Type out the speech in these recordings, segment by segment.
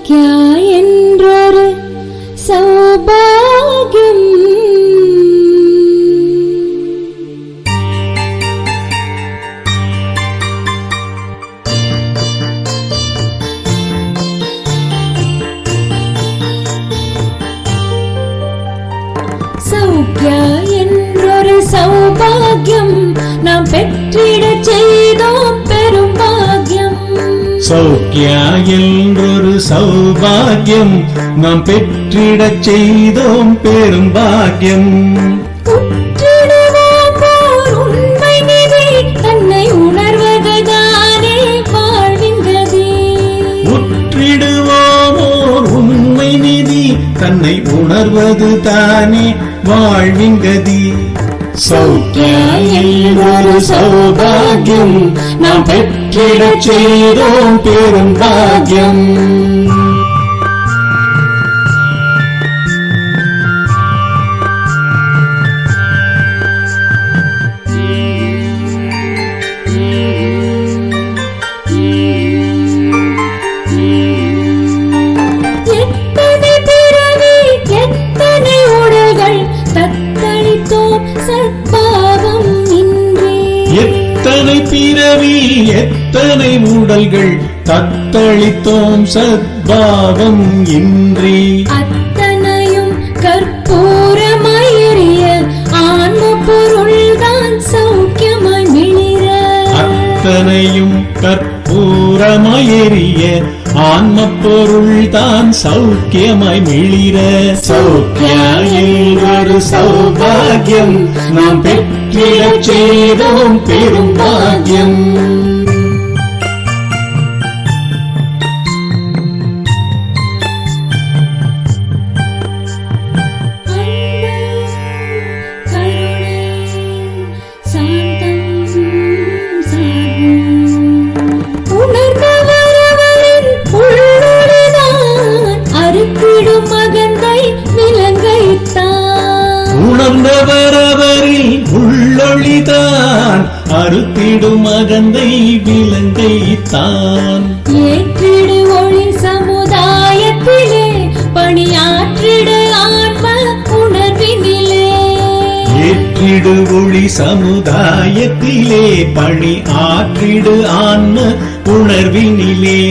சௌக்கியா என்றொரு சௌபாகியம் சௌக்கியா என்றொரு சௌபாகியம் நாம் பெற்றிடச் செய்தோம் பெரும் பாக்கியம். சௌக்கியா என்றொரு சௌபாகியம் நாம் பெற்றிடச் செய்தோம் பெரும் பாக்கியம். உற்றிடுவோம் ஓர் உண்மை நிதி தன்னை உணர்வதுதானே வாழ்வின் கதி. உற்றிடுவோம் ஓர் உண்மை நிதி தன்னை உணர்வது தானே வாழ்வின் கதி. சௌக்கியா என்றொரு சௌபாகியம் நாம் பெற்றிடச் செய்தோம் பெரும் பாக்கியம். எத்தனை பிறவி எத்தனை உடல்கள் தத்தளித்தோம் சத்பாவம் இன்றே. எத்தனை பிறவி எத்தனை உடல்கள் தத்தளித்தோம் சத்பாவம் இன்றி. அத்தனையும் கற்பூரமாய் எரிய ஆன்ம பொருள்தான் சௌக்கியமாய் மிளிர. அத்தனையும் கற்பூரமாய் எரிய ஆன்ம பொருள்தான் சௌக்கியமாய் மிளிர. சௌக்கியா என்றொரு சௌபாகியம் நாம் பெற்றிடச் செய்தோம் பெரும் பாக்கியம். உணர்ந்தவரவரில் உள்ளொளிதான் அறுத்திடும் அகந்தை விலங்கைத்தான். ஏற்றிடு ஒளி சமுதாயத்திலே பணியாற்றிடு ஆன்ம உணர்வினிலே. ஏற்றிடு ஒளி சமுதாயத்திலே பணி ஆற்றிடு ஆன்ம உணர்வினிலே.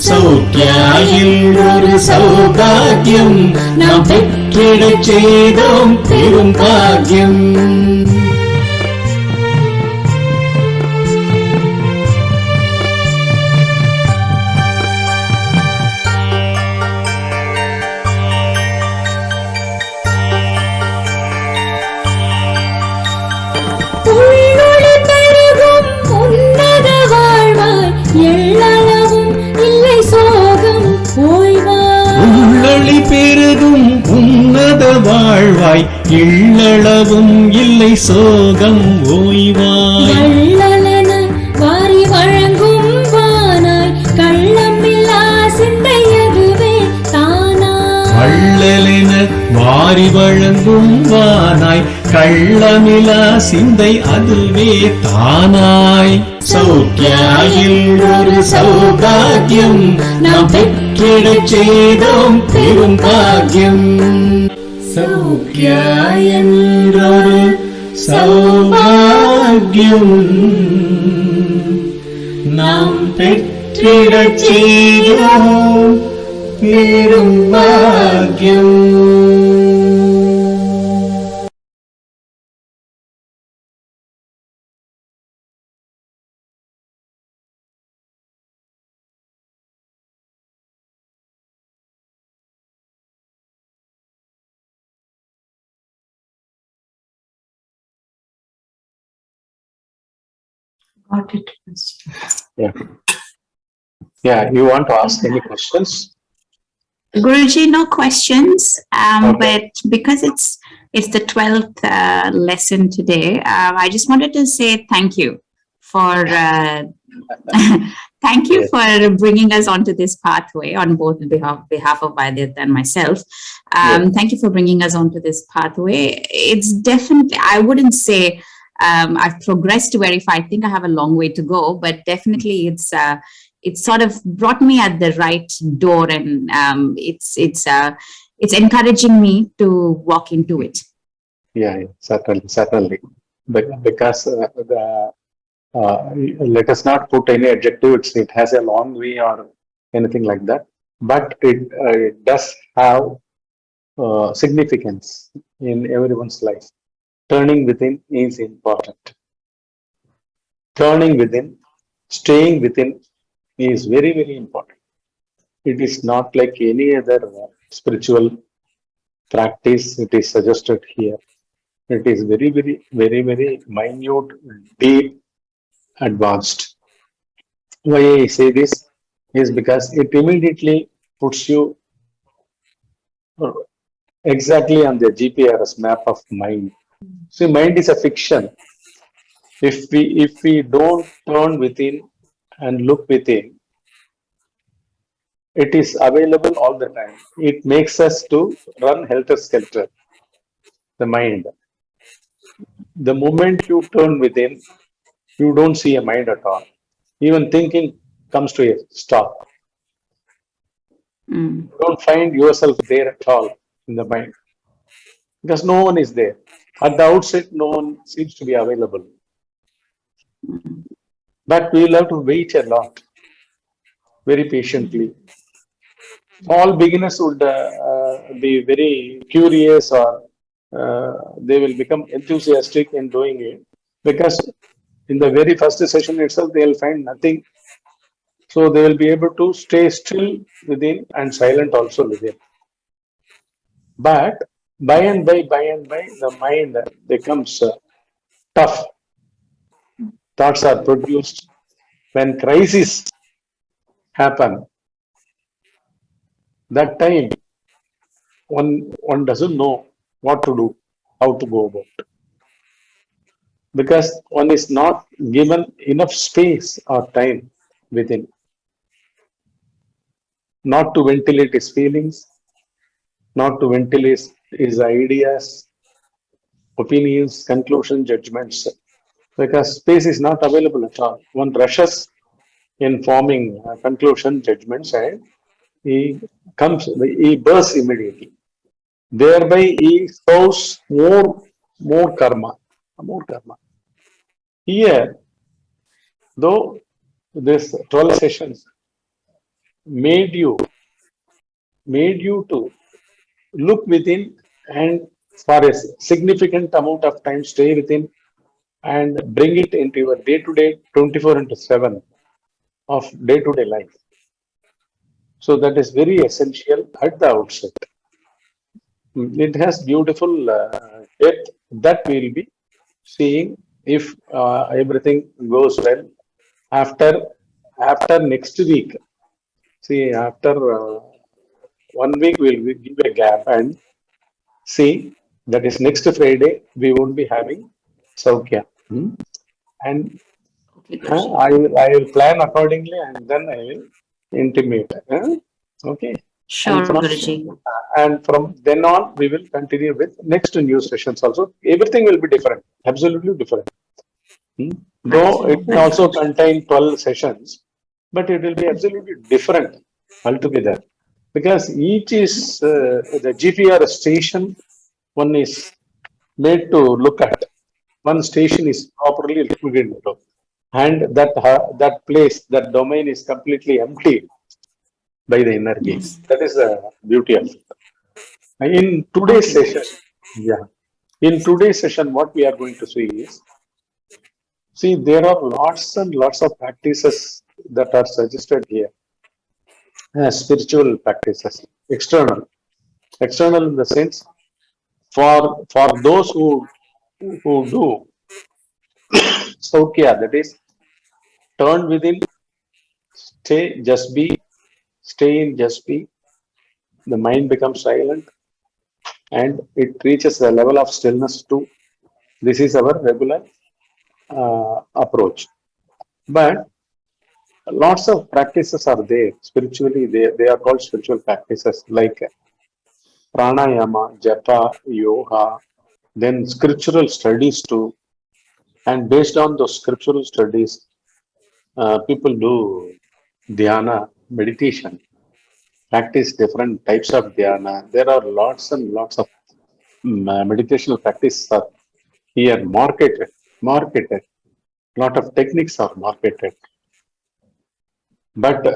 சௌக்கியா என்றொரு சௌபாகியம் நாம் பெற்றிடச் செய்தோம் பெரும் பாக்கியம். உள்ளொளி பெருகும் உன்னத வாழ்வாய் எள்ளளவும் இல்லை சோகம் ஓய்வாய். உள்ளொளி பெருகும் உன்னத வாழ்வாய் எள்ளளவும் இல்லை சோகம் ஓய்வாய். வள்ளலென வாரி வழங்கும் வானாய் கள்ளமில்லா சிந்தை அதுவே தானாய். வள்ளலென வாரி வழங்கும் வானாய் கள்ளமிலா சிந்தை அதுவே தானாய். சௌக்கியா என்றொரு சௌபாகியம் நாம் பெற்றிடச் செய்தோம் பெரும் பாக்கியம். சௌக்கியா என்றொரு சௌபாகியம் நாம் பெற்றிடச் செய்தோம் பெரும் பாக்கியம். Got it. Yeah, you want to ask any questions? Guruji, no questions, Okay. but because it's the 12th lesson today, I just wanted to say thank you for thank you for bringing us onto this pathway on both behalf of Vaidit and myself. Thank you for bringing us onto this pathway. It's definitely, I wouldn't say I've progressed very far. I think I have a long way to go, but definitely it's sort of brought me at the right door, and it's encouraging me to walk into it. Yeah, certainly, certainly. Because let us not put any adjective. It has a long way or anything like that, but it does have significance in everyone's life. Turning within is important. Turning within, staying within is very, very important. It is not like any other spiritual practice. It is suggested here. It is very, very, very, very minute, deep, advanced. Why I say this is because it immediately puts you uh, exactly on the GPRS map of mind. See, mind is a fiction. If we don't turn within and look within, it is available all the time. It makes us to run helter skelter. The mind. The moment you turn within, you don't see a mind at all. Even thinking comes to a stop. Mm. You don't find yourself there at all in the mind because no one is there. At the outset, no one seems to be available. But we'll have to wait a lot, very patiently. All beginners would be very curious, or they will become enthusiastic in doing it because in the very first session itself, they'll find nothing. So they will be able to stay still within and silent also within. But by and by, the mind becomes tough. Thoughts are produced. When crises happen, that time one doesn't know what to do, how to go about. Because one is not given enough space or time within, not to ventilate his feelings, not to ventilate his ideas, opinions, conclusions, judgments, because space is not available at all. One rushes in forming conclusion, judgments, and he he bursts immediately. Thereby, he sows more karma, more karma. Here, though this 12 sessions made you to look within and for a significant amount of time stay within and bring it into your day-to-day 24 into 7 of day-to-day life. So that is very essential at the outset. It has beautiful depth that we will be seeing if everything goes well after next week. See, after 1 week we'll give a gap and see, that is next Friday we won't be having Saukya. And I will plan accordingly and then I will intimate. Okay. Sure, Guruji. And from then on, we will continue with next new sessions also. Everything will be different, absolutely different. Though it may also contain 12 sessions, but it will be absolutely different altogether. Because each is the GPR station, one is made to look at. One station is properly looked into. And that place, that domain is completely empty by the inner gaze. That is the beauty of it. In today's session, what we are going to see is, there are lots and lots of practices that are suggested here. Spiritual practices, external in the sense, for those who do Saukya, that is, turn within, stay in just be, the mind becomes silent and it reaches a level of stillness too. This is our regular approach. But lots of practices are there spiritually. They are called spiritual practices like pranayama, japa, yoga, then scriptural studies too. And based on those scriptural studies, people do dhyana, meditation, practice different types of dhyana. There are lots and lots of meditational practices are here marketed. Lot of techniques are marketed. But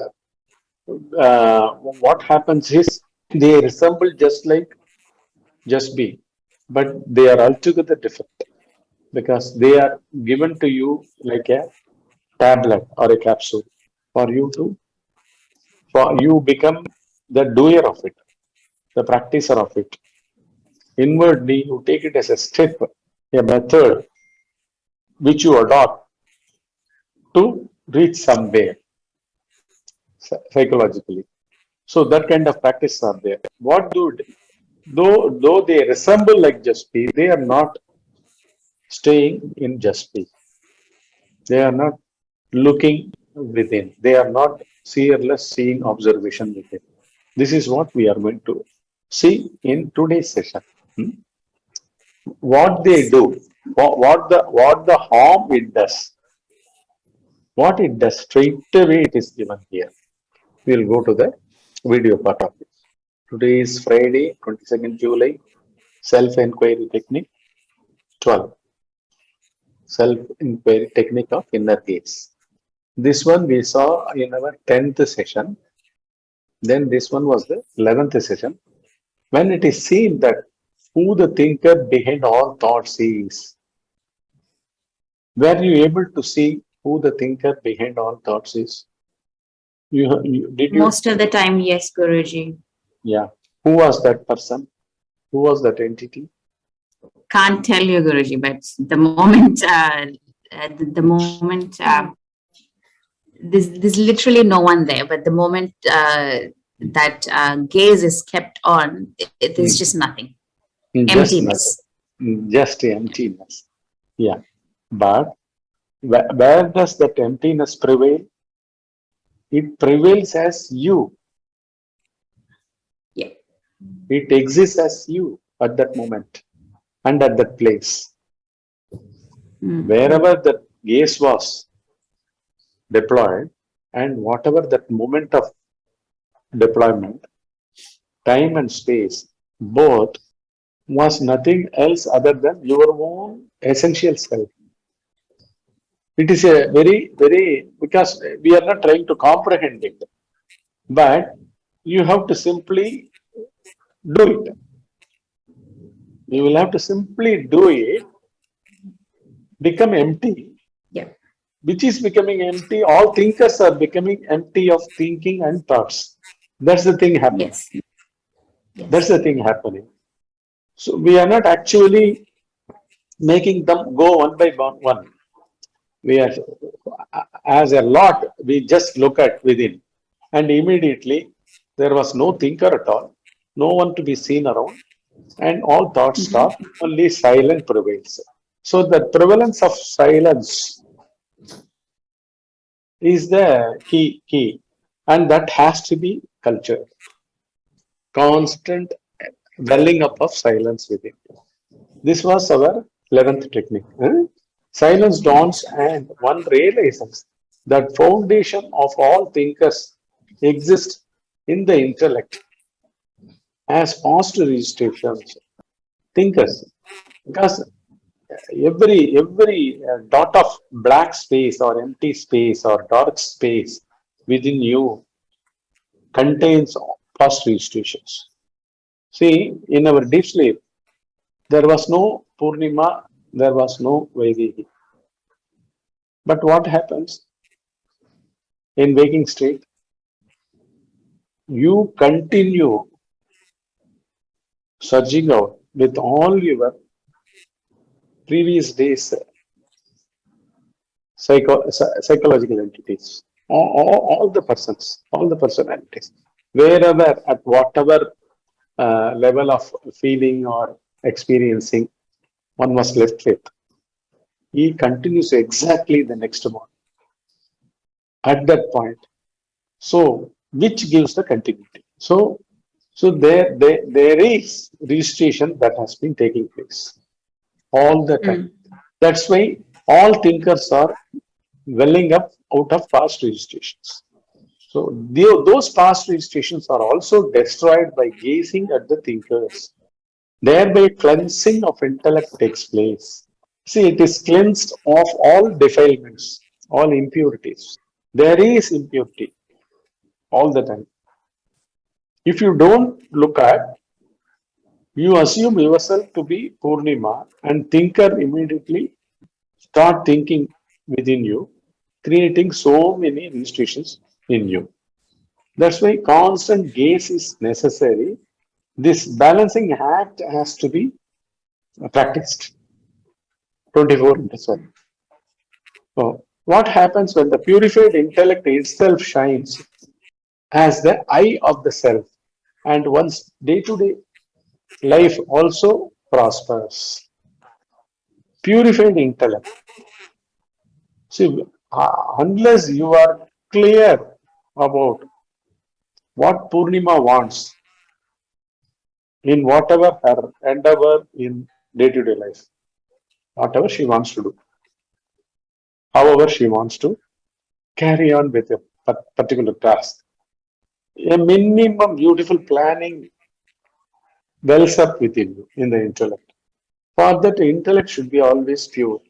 what happens is they resemble just like just be, but they are altogether different because they are given to you like a tablet or a capsule for you to, for you become the doer of it, the practicer of it. Inwardly, you take it as a step, a method which you adopt to reach somewhere psychologically. So that kind of practice are there. What do though they resemble like just be, they are not staying in just be. They are not looking within. They are not seerless seeing observation within. This is what we are going to see in today's session. Hmm? What they do, what the harm it does, what it does straight away it is given here. We'll go to the video part of it. Today is Friday, 22nd July, Self-enquiry technique 12. Self-enquiry technique of inner gaze. This one we saw in our 10th session. Then this one was the 11th session. When it is seen that who the thinker behind all thoughts is. Were you able to see who the thinker behind all thoughts is? Did you? Most of the time, yes, Guruji. Yeah. Who was that person? Who was that entity? Can't tell you, Guruji, but the moment, there's literally no one there, but the moment that gaze is kept on, there's just nothing. Emptiness. Just emptiness. Yeah. But where does that emptiness prevail? It prevails as you. Yeah. It exists as you at that moment and at that place. Wherever the gaze was deployed and whatever that moment of deployment, time and space, both was nothing else other than your own essential self. It is a very, because we are not trying to comprehend it, but you have to simply do it. You will have to simply do it, become empty. Yeah. Which is becoming empty? All thinkers are becoming empty of thinking and thoughts. That's the thing happening. Yes. Yes. That's the thing happening. So we are not actually making them go one by one. We are, as a lot, we just look at within, and immediately there was no thinker at all, no one to be seen around, and all thoughts stop, only silence prevails. So the prevalence of silence is the key, and that has to be cultured. Constant welling up of silence within. This was our 11th technique. Silence dawns and one realizes that foundation of all thinkers exists in the intellect as past registrations. Thinkers, because every dot of black space or empty space or dark space within you contains past registrations. See, in our deep sleep, there was no Purnima, there was no Vaidehi. But what happens in waking state? You continue surging out with all your previous days psychological entities, all the persons, all the personalities, wherever at whatever level of feeling or experiencing one was left with, he continues exactly the next morning at that point. So, which gives the continuity. So there is registration that has been taking place all the time. That's why all thinkers are welling up out of past registrations. So those past registrations are also destroyed by gazing at the thinkers. Thereby cleansing of intellect takes place. See, it is cleansed of all defilements, all impurities. There is impurity all the time. If you don't look at, you assume yourself to be Purnima and thinker immediately start thinking within you, creating so many registrations in you. That's why constant gaze is necessary. This balancing act has to be practiced 24 into 7. So, what happens when the purified intellect itself shines as the eye of the self and one's day to day life also prospers? Purified intellect. See, unless you are clear about what Purnima wants in whatever her endeavor in day to day life, whatever she wants to do, however she wants to carry on with a particular task. A minimum beautiful planning wells up within you in the intellect. For that, intellect should be always pure,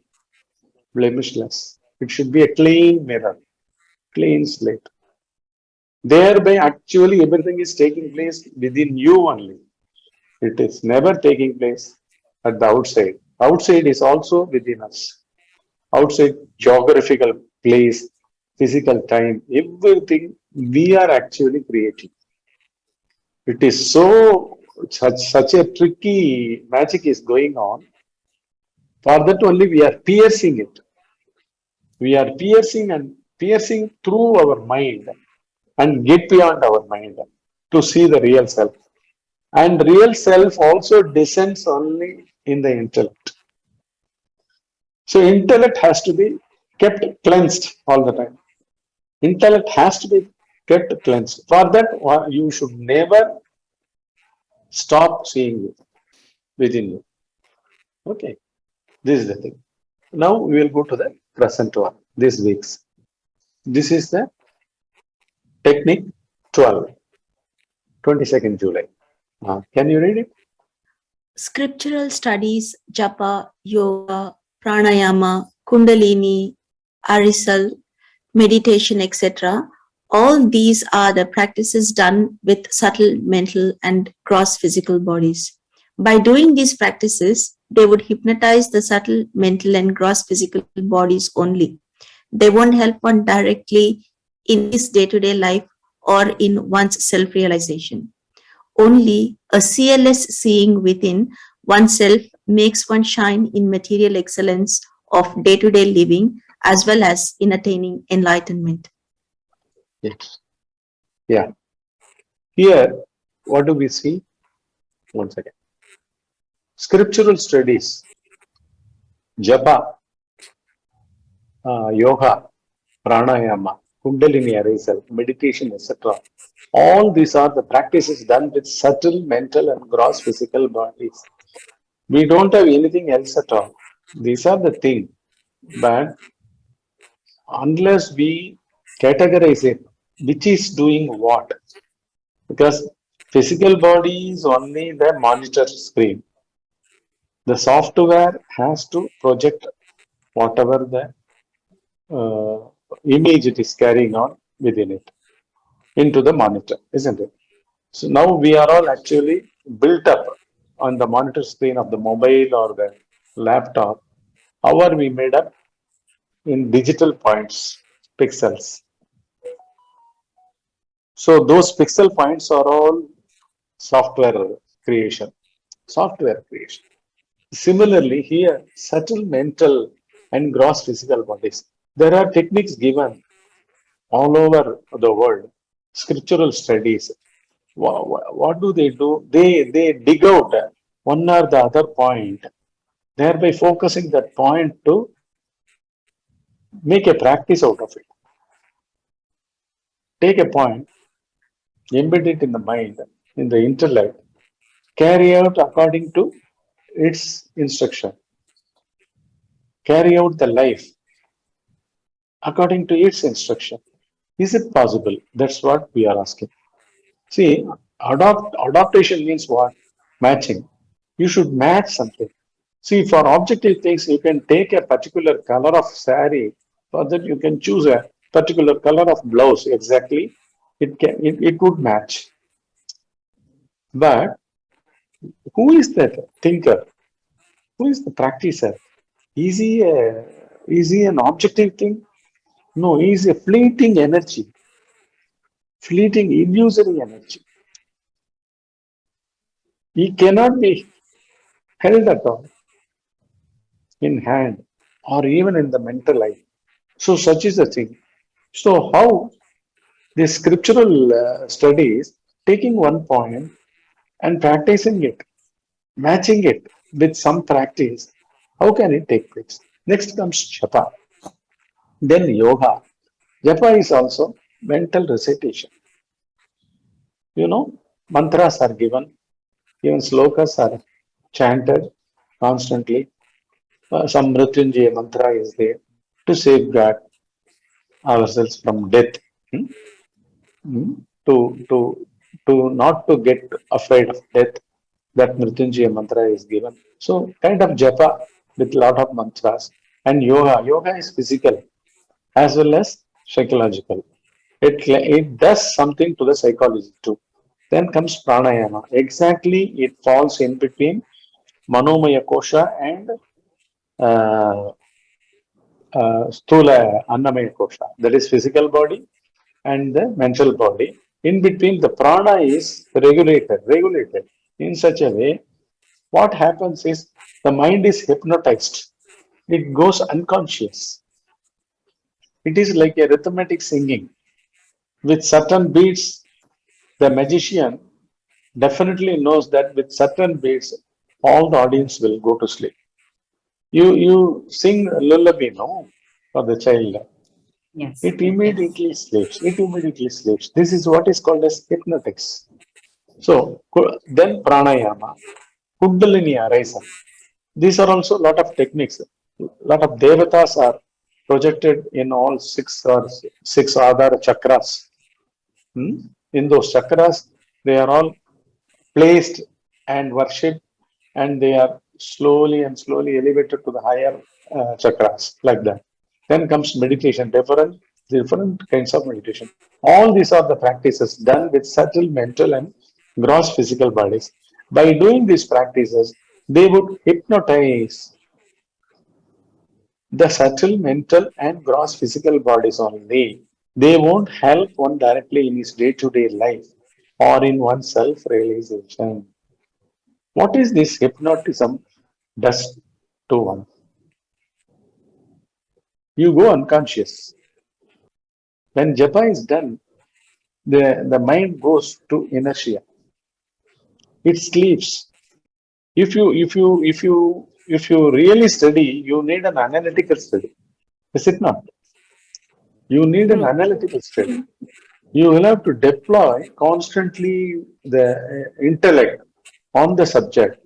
blemishless. It should be a clean mirror, clean slate. Thereby, actually, everything is taking place within you only. It is never taking place at the outside. Outside is also within us. Outside geographical place, physical time, everything we are actually creating. It is so such a tricky magic is going on. For that only we are piercing it. We are piercing and piercing through our mind and get beyond our mind to see the real self. And real self also descends only in the intellect. So intellect has to be kept cleansed all the time. Intellect has to be kept cleansed. For that, you should never stop seeing it within you. Okay, this is the thing. Now we will go to the present one, this week's. This is the technique 12, 22nd July. Can you read it? Scriptural studies, japa, yoga, pranayama, kundalini, arisal, meditation, etc. All these are the practices done with subtle mental and gross physical bodies. By doing these practices, they would hypnotize the subtle mental and gross physical bodies only. They won't help one directly in his day-to-day life or in one's self-realization. Only a seerless seeing within oneself makes one shine in material excellence of day-to-day living as well as in attaining enlightenment. Yes. Yeah. Here, what do we see? One second. Scriptural studies, japa, yoga, pranayama, kundalini arisal, meditation, etc. All these are the practices done with subtle mental and gross physical bodies. We don't have anything else at all. These are the things. But unless we categorize it, which is doing what? Because physical body is only the monitor screen. The software has to project whatever the image it is carrying on within it into the monitor, isn't it? So now we are all actually built up on the monitor screen of the mobile or the laptop. How are we made up? In digital points, pixels. So those pixel points are all software creation. Software creation. Similarly, here, subtle mental and gross physical bodies. There are techniques given all over the world, scriptural studies. What do? They dig out one or the other point, thereby focusing that point to make a practice out of it. Take a point, embed it in the mind, in the intellect, carry out according to its instruction. Carry out the life according to its instruction. Is it possible? That's what we are asking. See, adaptation means what? Matching. You should match something. See, for objective things, you can take a particular color of saree. For that, you can choose a particular color of blouse. Exactly, it would match. But who is that thinker? Who is the practicer? Is he an objective thing? No, he is a fleeting energy, fleeting illusory energy. He cannot be held at all in hand or even in the mental eye. So such is the thing. So how the scriptural studies taking one point and practicing it, matching it with some practice, how can it take place? Next comes japa, then yoga. Japa is also mental recitation. You know, mantras are given, even slokas are chanted constantly. Some Mrityunjaya mantra is there to safeguard ourselves from death. Hmm? Hmm? To to to not to get afraid of death. That Mrityunjaya mantra is given. So kind of japa with lot of mantras and yoga. Yoga is physical as well as psychological. It does something to the psychology too. Then comes pranayama. Exactly, it falls in between manomaya kosha and uh, sthula annamaya kosha. That is physical body and the mental body. In between, the prana is regulated in such a way. What happens is the mind is hypnotized. It goes unconscious. It is like a rhythmic singing. With certain beats, the magician definitely knows that with certain beats, all the audience will go to sleep. You sing lullaby, no, for the child. Yes. It immediately sleeps. It immediately sleeps. This is what is called as hypnotics. So then pranayama, kundalini arising. These are also a lot of techniques. A lot of devatas are projected in all six Adhara chakras. Hmm? In those chakras, they are all placed and worshipped, and they are slowly and slowly elevated to the higher chakras, like that. Then comes meditation, different kinds of meditation. All these are the practices done with subtle mental and gross physical bodies. By doing these practices, they would hypnotize the subtle mental and gross physical bodies only. They won't help one directly in his day-to-day life or in one's self-realization. What is this hypnotism does to one? You go unconscious. When japa is done, the mind goes to inertia. It sleeps. If you really study, you need an analytical study. Is it not? You need an analytical study. You will have to deploy constantly the intellect on the subject,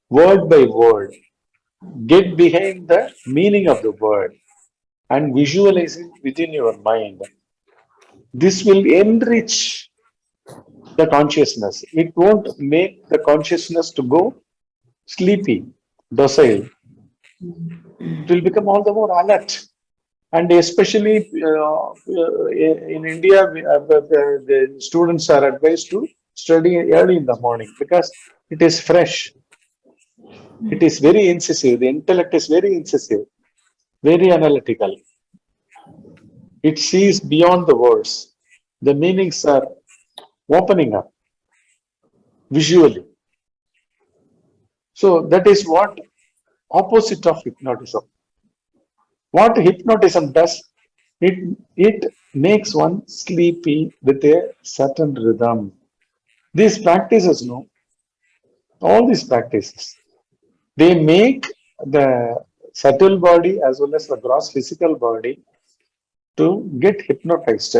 word by word, get behind the meaning of the word and visualize it within your mind. This will enrich the consciousness. It won't make the consciousness to go sleepy, docile. It will become all the more alert. And especially in India, the students are advised to study early in the morning because it is fresh. It is very incisive. The intellect is very incisive, very analytical. It sees beyond the words. The meanings are opening up visually. So that is what opposite of hypnotism. What hypnotism does, it makes one sleepy with a certain rhythm. These practices, no, all these practices, they make the subtle body as well as the gross physical body to get hypnotized,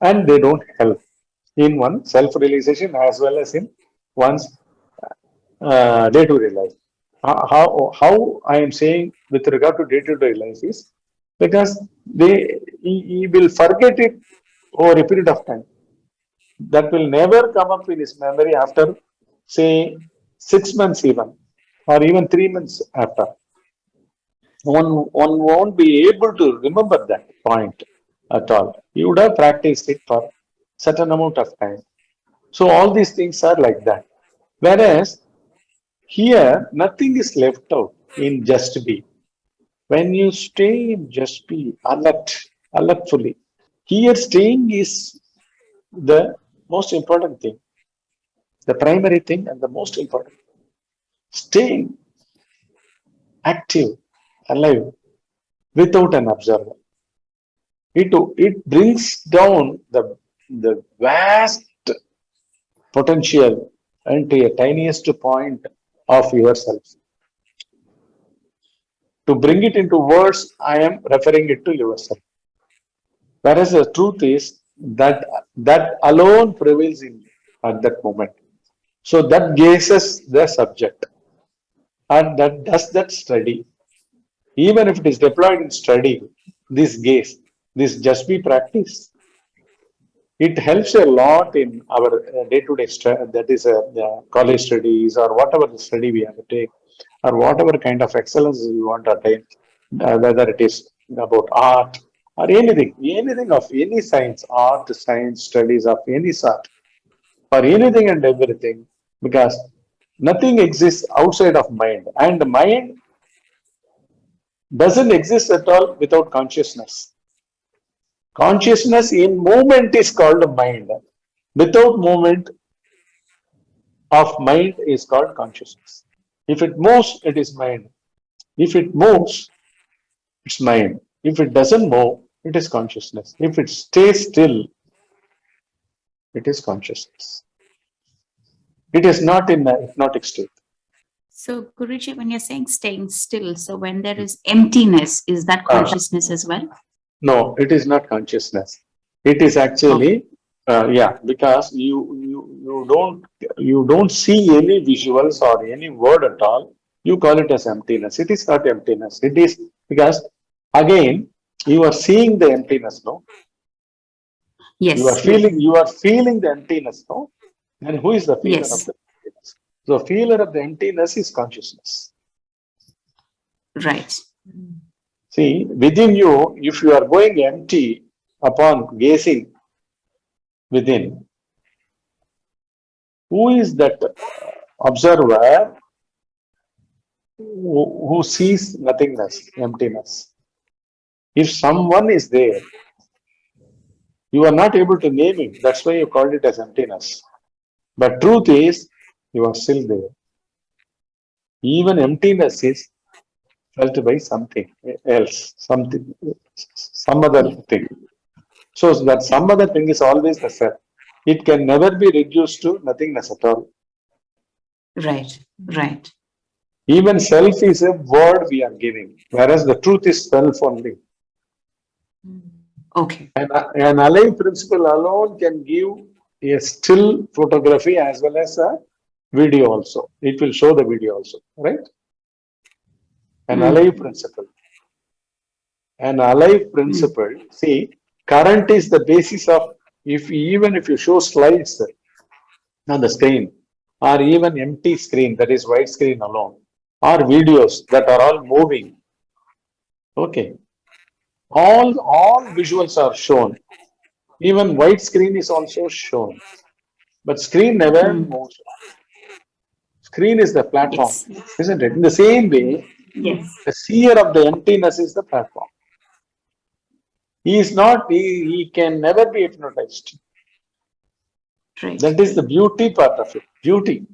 and they don't help in one self-realization as well as in one's day-to-day life. How I am saying with regard to day-to-day life is because he will forget it over a period of time. That will never come up in his memory after, say, 6 months even, or even 3 months after. One won't be able to remember that point at all. You would have practiced it for certain amount of time. So all these things are like that. Whereas here, nothing is left out in just be. When you stay in just be alert, alertfully, here staying is the most important thing, the primary thing and the most important. Staying active, alive, without an observer. It brings down the vast potential into a tiniest point of yourself. To bring it into words, I am referring it to yourself. Whereas the truth is that alone prevails in at that moment. So that gazes the subject and that does that study. Even if it is deployed in study, this gaze, this just be practice, it helps a lot in our day-to-day that is college studies or whatever the study we have to take or whatever kind of excellence we want to attain, whether it is about art or anything of any science, art, science, studies of any sort, for anything and everything, because nothing exists outside of mind, and the mind doesn't exist at all without consciousness. Consciousness in movement is called mind. Without movement of mind is called consciousness. If it moves, it is mind. If it moves, it's mind. If it doesn't move, it is consciousness. If it stays still, it is consciousness. It is not in a hypnotic state. So, Guruji, when you're saying staying still, so when there is emptiness, is that consciousness as well? No, it is not consciousness. It is actually, because you don't see any visuals or any word at all. You call it as emptiness. It is not emptiness. It is because again you are seeing the emptiness. No, Yes. you are feeling the emptiness. No, and who is the feeler of the emptiness? The feeler of the emptiness is consciousness. Right. See, within you, if you are going empty upon gazing within, who is that observer who sees nothingness, emptiness? If someone is there, you are not able to name him. That's why you called it as emptiness. But truth is, you are still there. Even emptiness is felt by something else, some other thing. So that some other thing is always the self. It can never be reduced to nothingness at all. Right. Right. Even self is a word we are giving, whereas the truth is self only. Okay. An alive principle alone can give a still photography as well as a video also. It will show the video also, right? An alive principle. An alive principle, see, current is the basis of, even if you show slides on the screen, or even empty screen, that is white screen alone, or videos that are all moving. Okay. All visuals are shown. Even white screen is also shown. But screen never moves. Screen is the platform, isn't it? In the same way, the seer of the emptiness is the platform. He is not, he can never be hypnotized. Right. That is the beauty part of it. Beauty.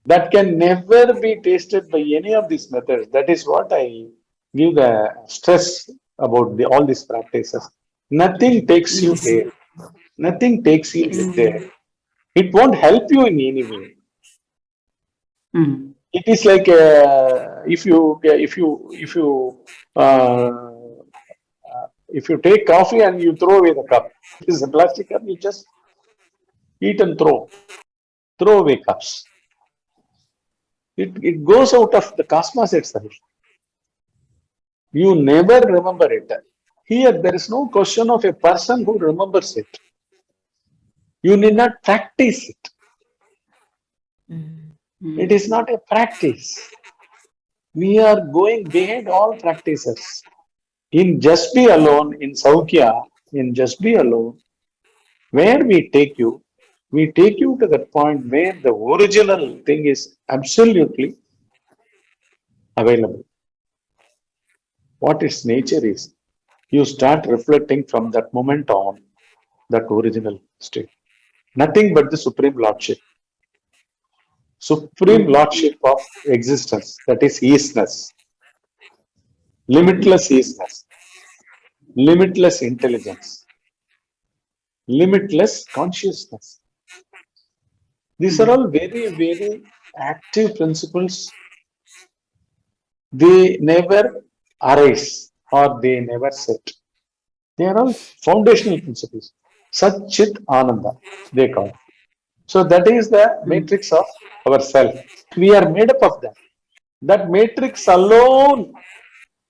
That can never be tasted by any of these methods. That is what I give the stress about all these practices. Nothing takes you there. Nothing takes you there. It won't help you in any way. It is like if you take coffee and you throw away the cup, it is a plastic cup. You just eat and throw away cups. It goes out of the cosmos itself. You never remember it. Here, there is no question of a person who remembers it. You need not practice it. It is not a practice. We are going behind all practices. In Just Be alone, in Saukya, in Just Be alone, where we take you to that point where the original thing is absolutely available. What its nature is. You start reflecting from that moment on that original state. Nothing but the Supreme Lordship. Supreme Lordship of existence, that is easiness. Limitless easiness. Limitless intelligence. Limitless consciousness. These are all very, very active principles. They never arise or they never set. They are all foundational principles. Sat Chit Ananda, they call it. So that is the matrix of our self. We are made up of that. That matrix alone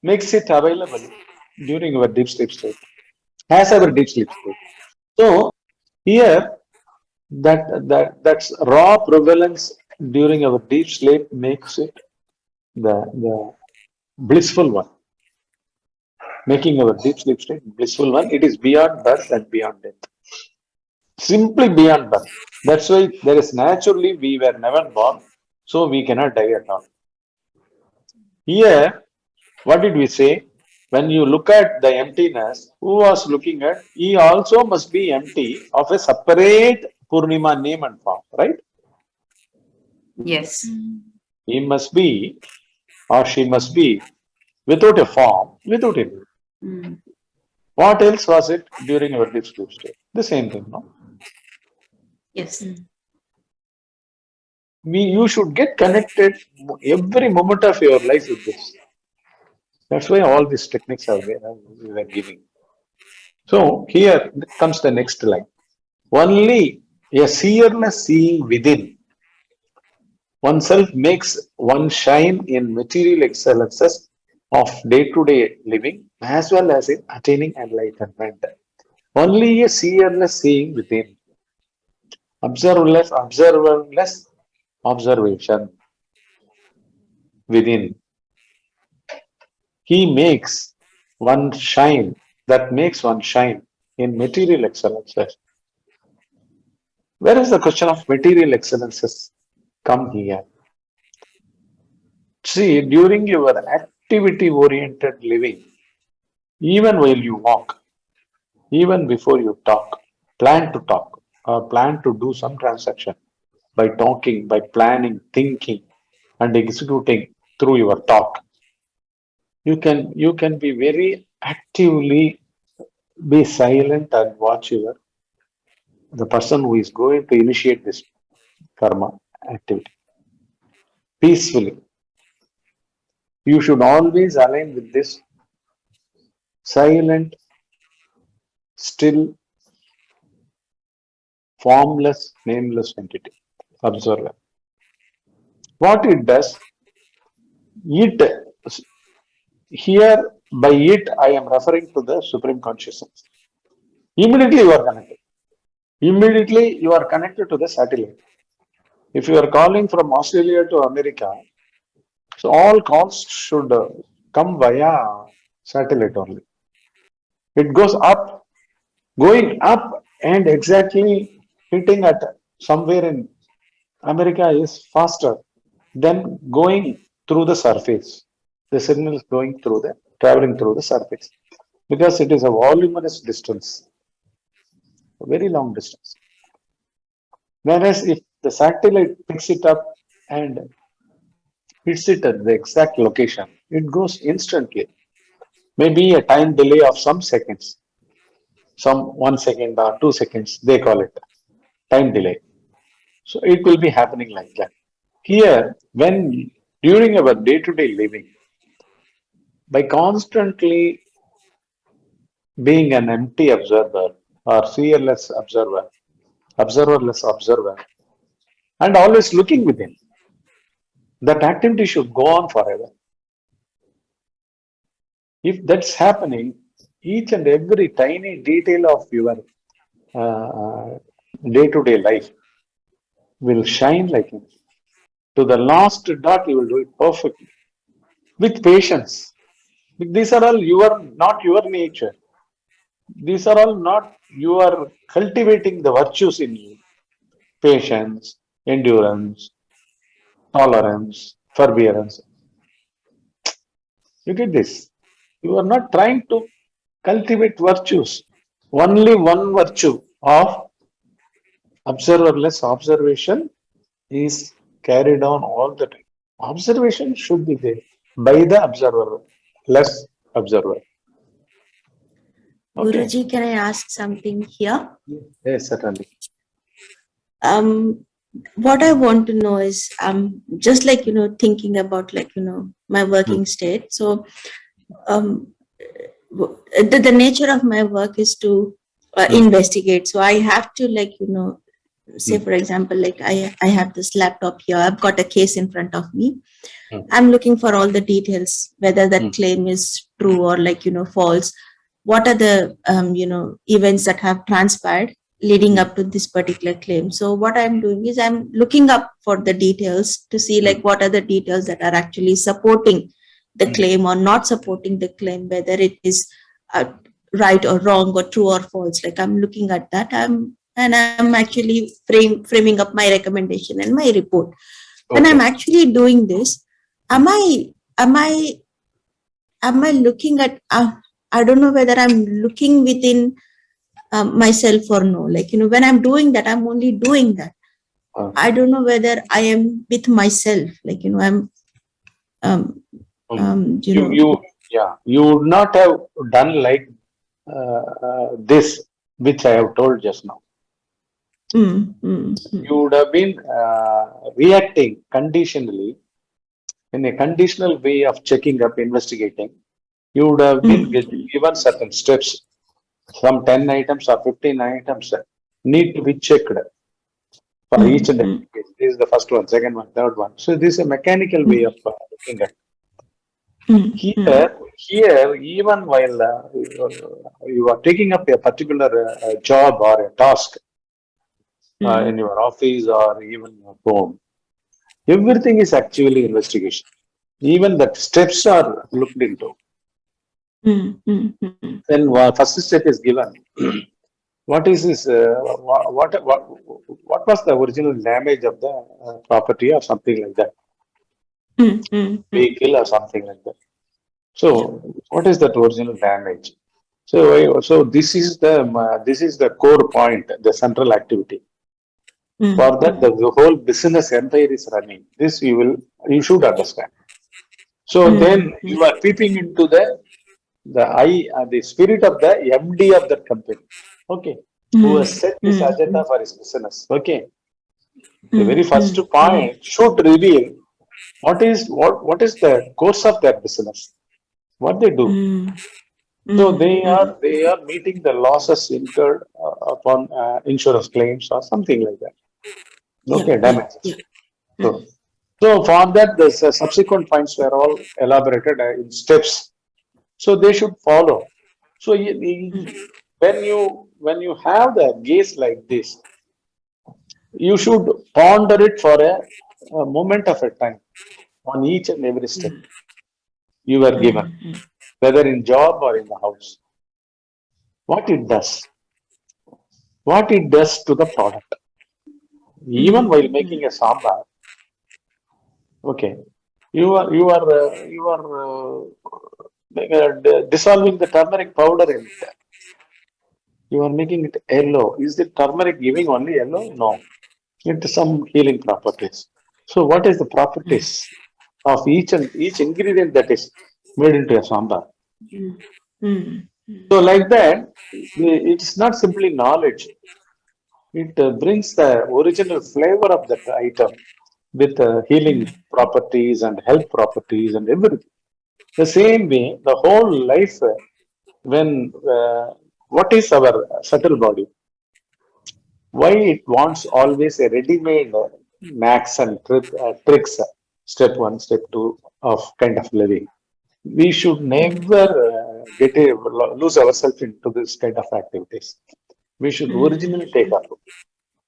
makes it available during our deep sleep state, as our deep sleep state. So here, that's raw prevalence during our deep sleep makes it the blissful one, making our deep sleep state blissful one. It is beyond birth and beyond death. Simply beyond birth. That's why there is naturally we were never born, so we cannot die at all. Here, what did we say? When you look at the emptiness, who was looking at? He also must be empty of a separate Purnima name and form, right? Yes. He must be or she must be without a form, without a name. What else was it during our deep sleep state? The same thing, no? Yes. You should get connected every moment of your life with this. That's why all these techniques are we are giving. So here comes the next line. Only a seerless seeing within oneself makes one shine in material excellences of day-to-day living as well as in attaining enlightenment. Only a seerless seeing within. Observerless observation within. He makes one shine, that makes one shine in material excellences. Where is the question of material excellences come here? See, during your activity-oriented living, even while you walk, even before you talk, plan to talk, or plan to do some transaction by talking, by planning, thinking, and executing through your talk. You can be very actively be silent and watch the person who is going to initiate this karma activity peacefully. You should always align with this silent, still, formless, nameless entity, observer. What it does, it here by it I am referring to the Supreme Consciousness. Immediately you are connected. Immediately you are connected to the satellite. If you are calling from Australia to America, so all calls should come via satellite only. It goes up, going up and exactly hitting at somewhere in America is faster than going through the surface. The signal is going through traveling through the surface because it is a voluminous distance, a very long distance. Whereas if the satellite picks it up and hits it at the exact location, it goes instantly. Maybe a time delay of some seconds, some 1 second or 2 seconds, they call it time delay. So it will be happening like that. Here, when during our day-to-day living, by constantly being an empty observer or fearless observer, observerless observer, and always looking within, that activity should go on forever. If that's happening, each and every tiny detail of your day-to-day life will shine like it. To the last dot, you will do it perfectly with patience. These are all not your nature. These are all not you are cultivating the virtues in you: patience, endurance, tolerance, forbearance. You get this? You are not trying to cultivate virtues. Only one virtue of observerless observation is carried on all the time. Observation should be there by the observer, less observer. Okay. Guruji, can I ask something here? Yes, certainly. What I want to know is, just like, thinking about like, my working state. So, the nature of my work is to investigate. So I have to like, say for example, like I have this laptop here. I've got a case in front of me. I'm looking for all the details, whether that claim is true or like, false. What are the, events that have transpired leading up to this particular claim. So what I'm doing is I'm looking up for the details to see like what are the details that are actually supporting the claim or not supporting the claim, whether it is right or wrong or true or false. Like I'm looking at that. I'm actually framing up my recommendation and my report. When I'm actually doing this, am I looking at, I don't know whether I'm looking within myself or no. Like, when I'm doing that, I'm only doing that. I don't know whether I am with myself. Like, I'm, you would not have done like this, which I have told just now. You would have been reacting conditionally, in a conditional way of checking up, investigating. You would have been given certain steps. Some 10 items or 15 items need to be checked for each and every case. This is the first one, second one, third one. So this is a mechanical way of looking at it. Here, even while you are taking up a particular job or a task in your office or even your home, everything is actually investigation. Even the steps are looked into. Then first step is given. What is this? What was the original damage of the property or something like that? Vehicle or something like that. So, what is that original damage? So this is the core point, the central activity. For that, the whole business empire is running. This you should understand. So then you are peeping into the spirit of the MD of that company. Okay. Who has set this agenda for his business. Okay. The very first point should reveal what is the course of their business, what they do. So they are meeting the losses incurred upon insurance claims or something like that. Okay, damages. So for that, the subsequent points were all elaborated in steps. So they should follow. So when you have the gaze like this, you should ponder it for a moment of a time on each and every step you were given, whether in job or in the house. What it does to the product. Even while making a sambar, okay, you are dissolving the turmeric powder in it. You are making it yellow. Is the turmeric giving only yellow? No. It is some healing properties. So what is the properties of each ingredient that is made into a sambar? So like that, it is not simply knowledge. It brings the original flavor of that item with healing properties and health properties and everything. The same way, the whole life, what is our subtle body? Why it wants always a ready-made knacks and tricks, step 1, step 2 of kind of living. We should never lose ourselves into this kind of activities. We should originally take up.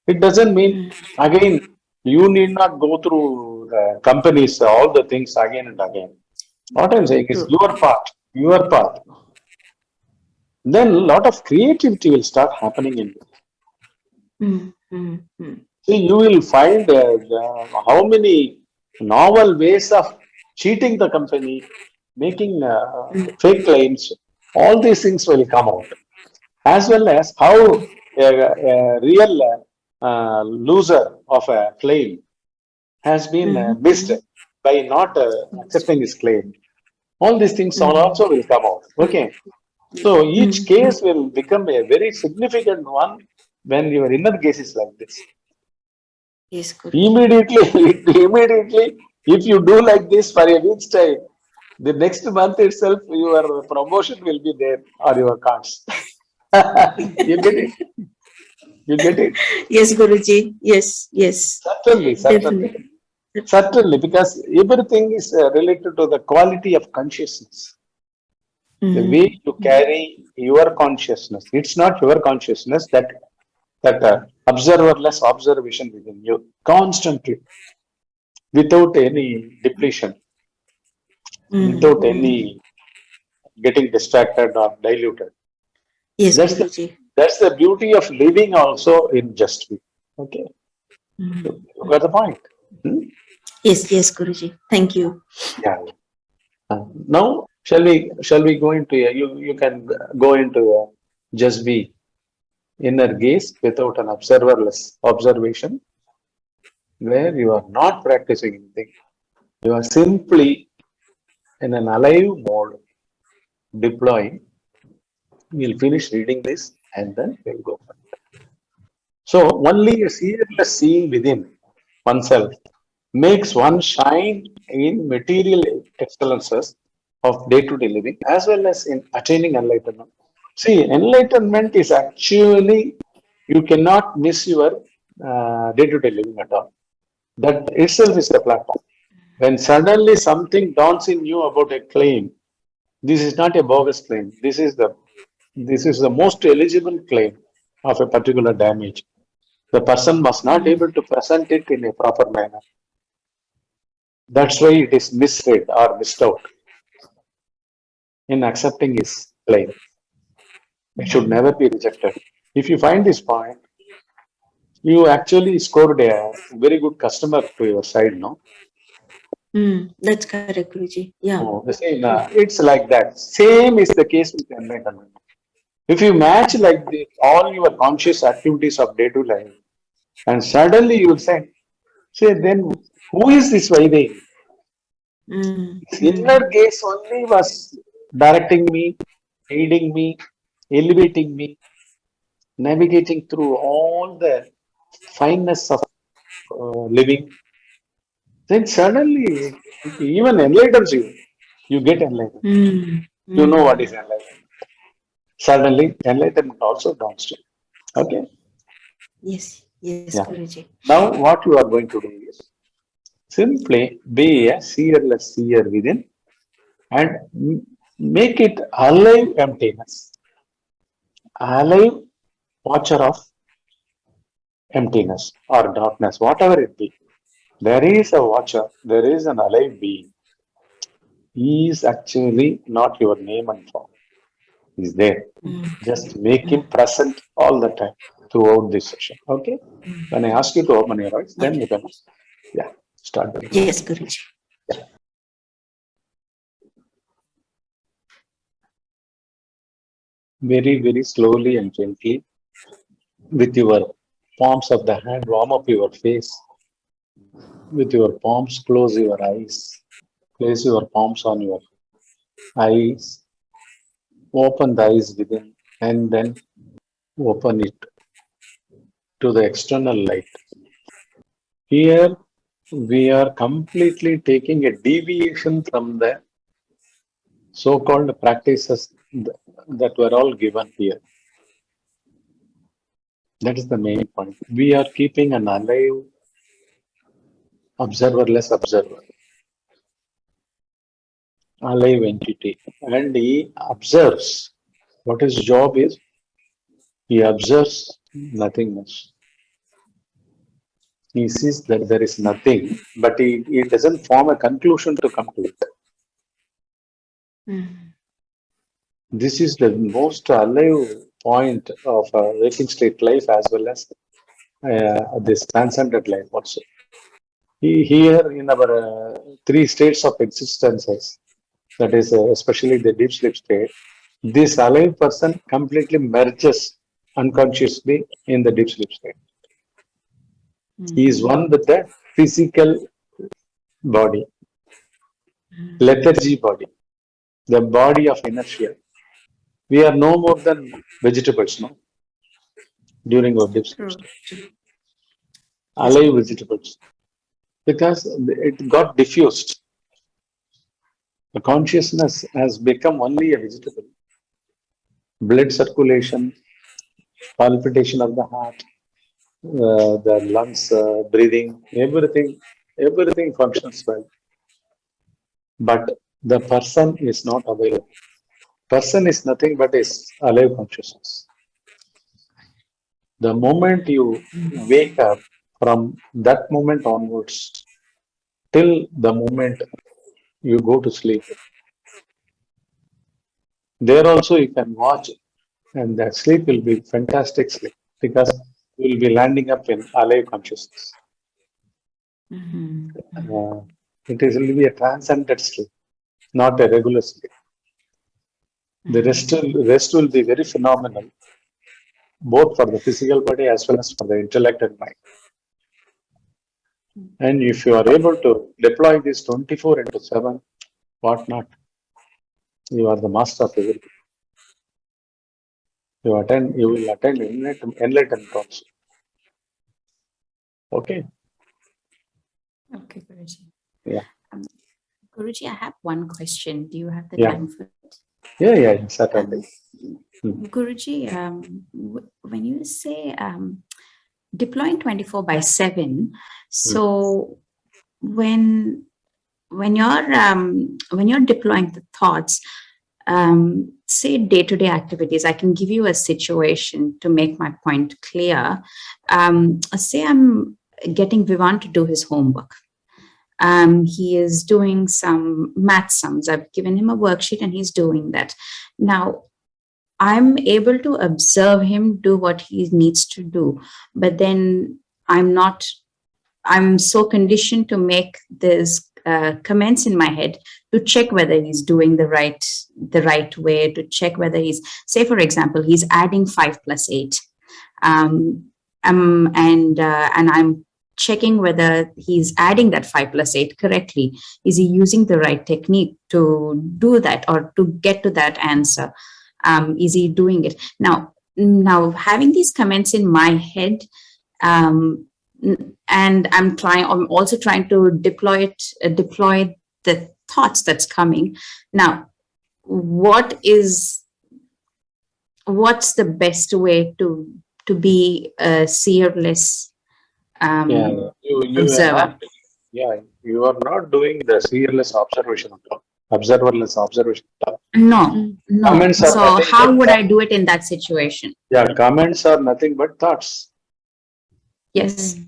It doesn't mean, again, you need not go through the companies, all the things again and again. What I'm saying is your part. Then a lot of creativity will start happening in it. See, you will find how many novel ways of cheating the company, making fake claims, all these things will come out. As well as how a real loser of a claim has been missed by not accepting his claim. All these things also will come out. Okay. So each case will become a very significant one when your inner case is like this. Yes, Guruji. Immediately, if you do like this for a week's time, the next month itself, your promotion will be there or your cards. You get it? You get it? Yes, Guruji. Yes. Certainly, because everything is related to the quality of consciousness. The way you carry your consciousness, it's not your consciousness that observerless observation within you constantly, without any depletion, without any getting distracted or diluted. Yes, That's Guruji. that's the beauty of living also in just be. Okay, you got the point. Yes, Guruji. Thank you. Yeah. Now, shall we go into you can go into just be inner gaze without an observerless observation, where you are not practicing anything. You are simply in an alive mode deploying. We'll finish reading this and then we'll go. So only a seerless seeing within oneself makes one shine in material excellences of day-to-day living as well as in attaining enlightenment. See, enlightenment is actually, you cannot miss your day-to-day living at all. That itself is the platform. When suddenly something dawns in you about a claim, this is not a bogus claim. This is the most eligible claim of a particular damage. The person must not able to present it in a proper manner. That's why it is misread or missed out in accepting his claim. It should never be rejected. If you find this point, you actually scored a very good customer to your side, no? That's correct, Guruji. Yeah. Oh, it's like that. Same is the case with enlightenment. If you match like this, all your conscious activities of day-to-day life, and suddenly you will say, then who is this Vaidhi? Inner gaze only was directing me, aiding me, elevating me, navigating through all the fineness of living. Then suddenly, it even enlightens you. You get enlightened. You know what is enlightenment. Suddenly, enlightenment also dawns to you. Okay? Yes, Yeah. Guruji. Now, what you are going to do is simply be a seerless seer within and make it alive emptiness. Alive watcher of emptiness or darkness, whatever it be. There is a watcher, there is an alive being. He is actually not your name and form. He is there. Just make him present all the time throughout this session. Okay? When I ask you to open your eyes, then you can start doing it. Yes, Guruji. Very, very slowly and gently, with your palms of the hand, warm up your face. With your palms, close your eyes. Place your palms on your eyes. Open the eyes within and then open it to the external light. Here, we are completely taking a deviation from the so-called practices that were all given here. That is the main point. We are keeping an alive, observerless observer. alive entity, and he observes. What his job is, he observes nothingness. He sees that there is nothing, but he doesn't form a conclusion to come to it. This is the most alive point of waking state life as well as this transcendent life also. Here in our three states of existences, that is especially the deep sleep state, this alive person completely merges unconsciously in the deep sleep state. He is one with the physical body, lethargy body, the body of inertia. We are no more than vegetables, no? During our deep sleep state. Alive vegetables. Because it got diffused. The consciousness has become only a vegetable. Blood circulation, palpitation of the heart, the lungs, breathing, everything functions well. But the person is not available. Person is nothing but is alive consciousness. The moment you wake up, from that moment onwards, till the moment you go to sleep, there also you can watch, and that sleep will be fantastic sleep because you will be landing up in alive consciousness. Will be a transcendent sleep, not a regular sleep. The rest will be very phenomenal, both for the physical body as well as for the intellect and mind. And if you are able to deploy this 24/7, what not? You are the master of everything. You will attain enlightenment also. Okay. Okay, Guruji. Yeah. Guruji, I have one question. Do you have the Yeah. time for it? Yeah, certainly. Guruji, when you say deploying 24/7, so when you're deploying the thoughts, say day-to-day activities, I can give you a situation to make my point clear. Say I'm getting Vivan to do his homework. He is doing some math sums. I've given him a worksheet and he's doing that. Now, I'm able to observe him do what he needs to do, but then I'm so conditioned to make this comments in my head to check whether he's doing the right way, to check whether he's, say for example, he's adding 5 plus 8. And I'm checking whether he's adding that 5 plus 8 correctly. Is he using the right technique to do that or to get to that answer? Is he doing it? Now having these comments in my head, and I'm also trying to deploy the thoughts that's coming. Now, what's the best way to be a seerless observer? You are not doing the seerless observation at all. Observerless observation at all. No. Comments are So nothing how but would I do it in that situation? Yeah, comments are nothing but thoughts. Yes.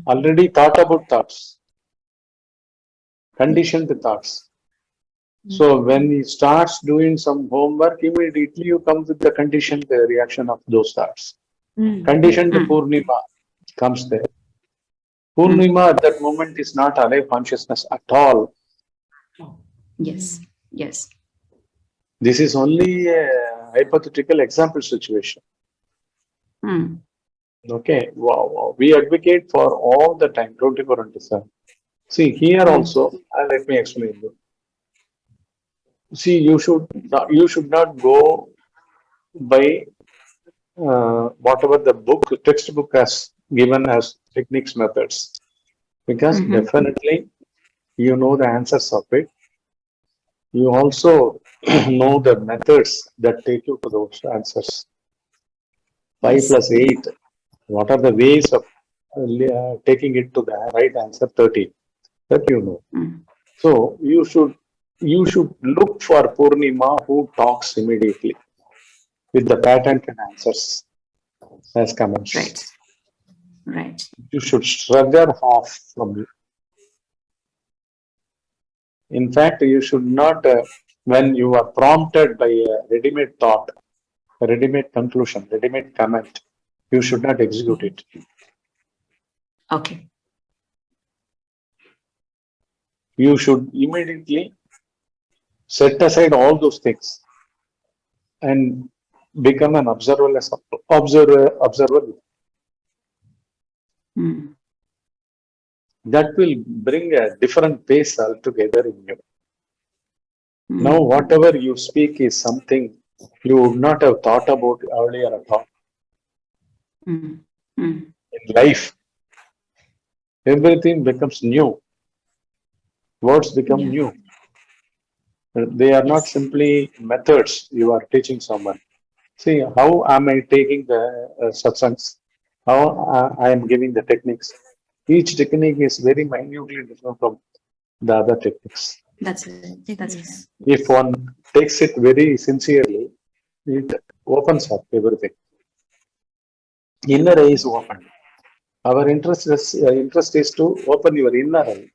Already thought about thoughts. Conditioned thoughts. So when he starts doing some homework, immediately you come with the conditioned reaction of those thoughts. Conditioned Purnima comes there. Purnima at that moment is not alive consciousness at all. Yes. This is only a hypothetical example situation. Okay, wow. We advocate for all the time, 24/7. See, here also, let me explain you. See, you should not go by whatever the textbook has given as techniques, methods, because definitely you know the answers of it. You also know the methods that take you to those answers. 5 plus 8. What are the ways of taking it to the right answer? 30. That you know. So you should you should look for Purnima who talks immediately with the patented answers as comments. Right. Right. You should shrug her off from you. In fact, you should not, when you are prompted by a ready-made thought, a ready-made conclusion, ready-made comment, you should not execute it. Okay. You should immediately set aside all those things and become an observer. Hmm. That will bring a different pace altogether in you. Hmm. Now, whatever you speak is something you would not have thought about earlier at all. Hmm. Hmm. In life, everything becomes new. Words become Yeah. new. They are not Yes. simply methods you are teaching someone. See, how am I taking the satsangs? How I am giving the techniques? Each technique is very minutely different from the other techniques. That's right. That's right. If one takes it very sincerely, it opens up everything. Inner eye is open. Our interest is to open your inner eye,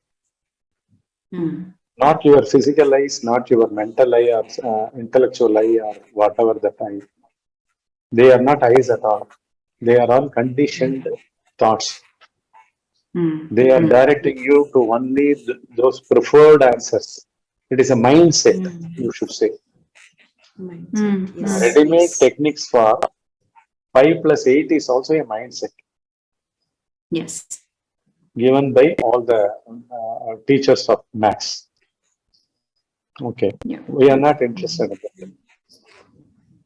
Hmm. not your physical eyes, not your mental eye or intellectual eye or whatever that eye. They are not eyes at all. They are all conditioned thoughts. Hmm. They are directing you to only those preferred answers. It is a mindset, you should say. Hmm. Yes. Ready-made techniques for 5 plus 8 is also a mindset Yes. given by all the teachers of maths. Okay, Yeah. we are not interested in that.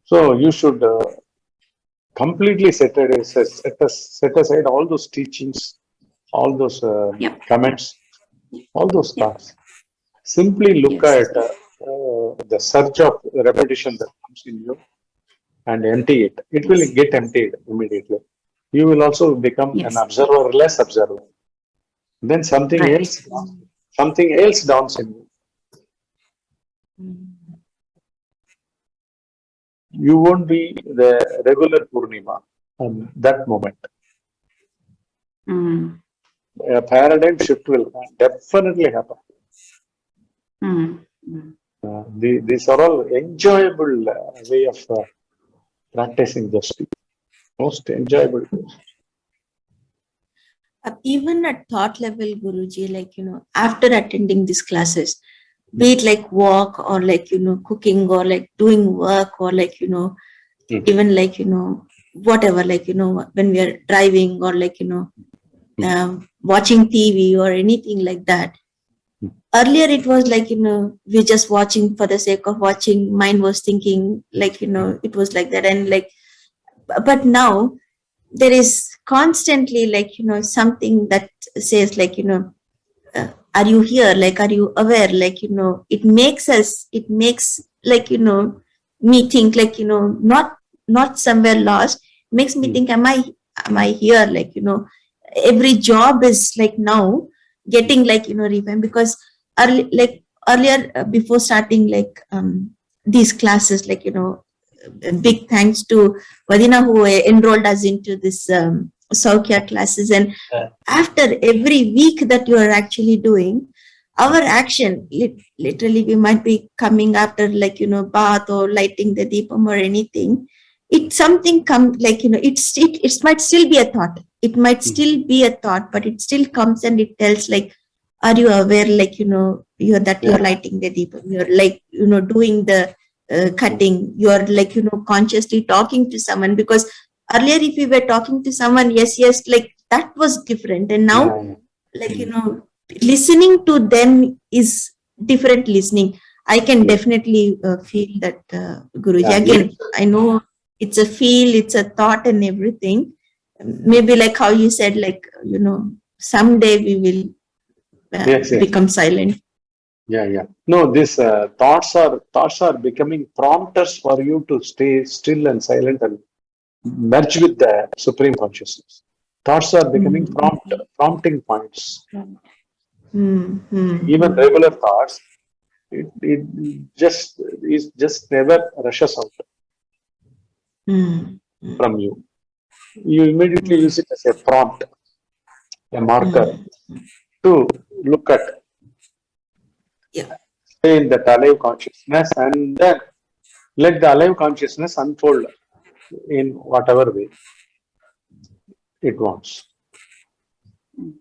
So you should completely set aside all those teachings, all those Yep. comments, all those Yep. thoughts. Simply look Yes. at the surge of repetition that comes in you and empty it. It will Yes. get emptied immediately. You will also become an Yes. observer-less observer. Then something Right. else dawns in you. You won't be the regular Purnima at that moment. Hmm. A paradigm shift will definitely happen. Hmm. Hmm. These are all enjoyable way of practicing justice. Most enjoyable. Even at thought level, Guruji, like, after attending these classes, be it like walk or like, cooking or like doing work or like, even like, whatever, like, when we are driving or like, watching TV or anything like that. Earlier, it was like, we're just watching for the sake of watching. Mind was thinking like, it was like that. And like, but now there is constantly like, something that says like, are you here? Like, are you aware? Like, it makes like, me think like, not somewhere lost. It makes me think, am I here? Like, every job is like now getting like, revamped because earlier before starting like, these classes, like, big thanks to Vadina who enrolled us into this Saukya classes. And after every week that you are actually doing, our action, literally we might be coming after like, bath or lighting the deepam or anything. It something come like, it might still be a thought. It might still be a thought, but it still comes and it tells like, are you aware? Like, you're lighting the deepam, you're like, doing the cutting, you're like, consciously talking to someone. Because earlier if we were talking to someone, yes, like that was different. And now like, listening to them is different listening. I can definitely feel that, Guruji. Again, I know it's a feel, it's a thought and everything. Maybe like how you said, like, someday we will become silent. Yeah. No, these thoughts are becoming prompters for you to stay still and silent and merge with the supreme consciousness. Thoughts are becoming prompting points. Even regular thoughts, it just never rushes out from you. You immediately use it as a prompt, a marker to look at. Yeah. Stay in that alive consciousness and then let the alive consciousness unfold in whatever way it wants.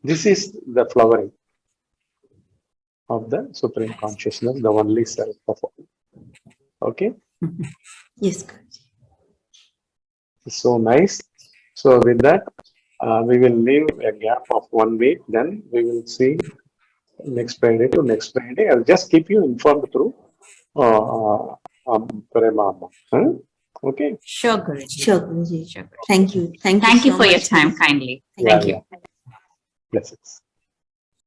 This is the flowering of the Supreme Consciousness, the only self of all. Okay? Yes, Guruji. So nice. So with that, we will leave a gap of 1 week. Then we will see next Friday to next Friday. I'll just keep you informed through Prema. Huh? Okay. Sure, Guruji. Sure, Guruji. Sure, Guruji. Thank you. Thank you so for your much, time Guruji. kindly. Yeah, Thank you. yeah. Blessings.